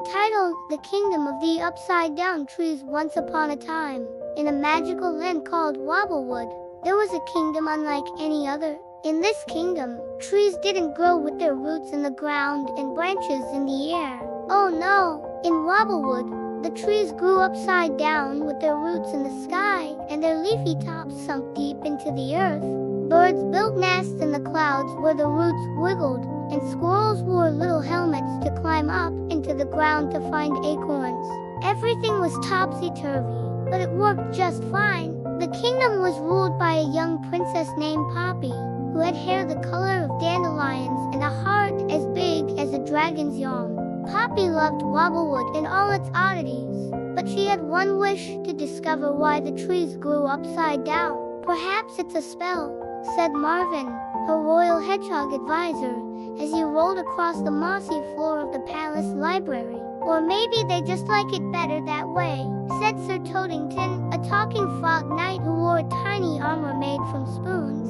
Titled The Kingdom of the Upside Down Trees. Once upon a time, in a magical land called Wobblewood, there was a kingdom unlike any other. In this kingdom, trees didn't grow with their roots in the ground and branches in the air. Oh no! In Wobblewood, the trees grew upside down with their roots in the sky and their leafy tops sunk deep into the earth. Birds built nests in the clouds where the roots wiggled, and squirrels wore little helmets to climb up into the ground to find acorns. Everything was topsy-turvy, but it worked just fine. The kingdom was ruled by a young princess named Poppy, who had hair the color of dandelions and a heart as big as a dragon's yawn. Poppy loved Wobblewood and all its oddities, but she had one wish: to discover why the trees grew upside down. "Perhaps it's a spell," said Marvin, her royal hedgehog advisor, as he rolled across the mossy floor of the palace library. "Or maybe they just like it better that way," said Sir Toadington, a talking frog knight who wore tiny armor made from spoons.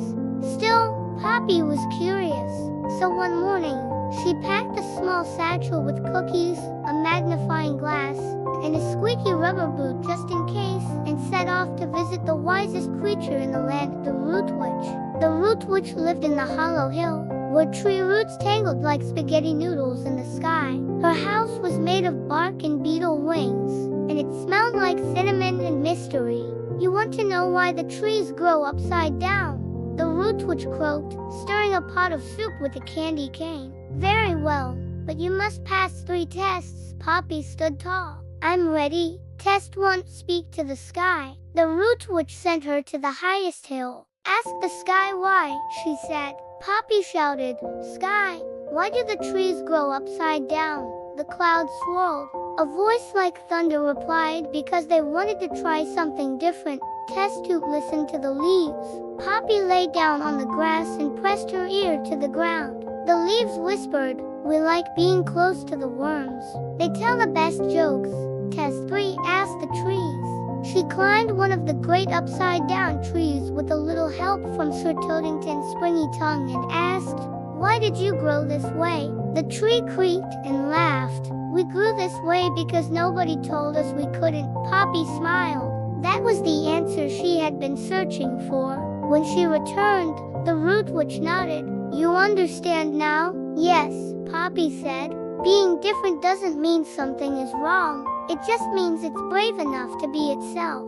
Still, Poppy was curious, so one morning, she packed a small satchel with cookies, a magnifying glass, and a squeaky rubber boot just in case, and set off to visit the wisest creature in the land, the Root Witch. The Root Witch lived in the hollow hill, where tree roots tangled like spaghetti noodles in the sky. Her house was made of bark and beetle wings, and it smelled like cinnamon and mystery. "You want to know why the trees grow upside down?" the Root Witch croaked, stirring a pot of soup with a candy cane. "Very well, but you must pass 3 tests." Poppy stood tall. "I'm ready." "Test 1, speak to the sky." The Root Witch sent her to the highest hill. "Ask the sky why," she said. Poppy shouted, "Sky, why do the trees grow upside down?" The clouds swirled. A voice like thunder replied, "Because they wanted to try something different." Test 2, listen to the leaves. Poppy lay down on the grass and pressed her ear to the ground. The leaves whispered, "We like being close to the worms. They tell the best jokes." Test 3, ask the trees. She climbed one of the great upside-down trees with a little help from Sir Toadington's springy tongue and asked, "Why did you grow this way?" The tree creaked and laughed. "We grew this way because nobody told us we couldn't." Poppy smiled. That was the answer she had been searching for. When she returned, the Root Witch nodded. "You understand now?" "Yes," Poppy said. "Being different doesn't mean something is wrong. It just means it's brave enough to be itself."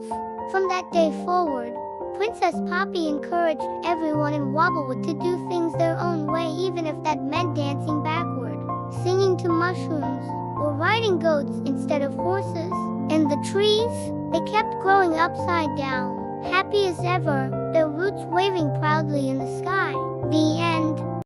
From that day forward, Princess Poppy encouraged everyone in Wobblewood to do things their own way, even if that meant dancing backward, singing to mushrooms, or riding goats instead of horses. And the trees? They kept growing upside down, happy as ever, their roots waving proudly in the sky. The end.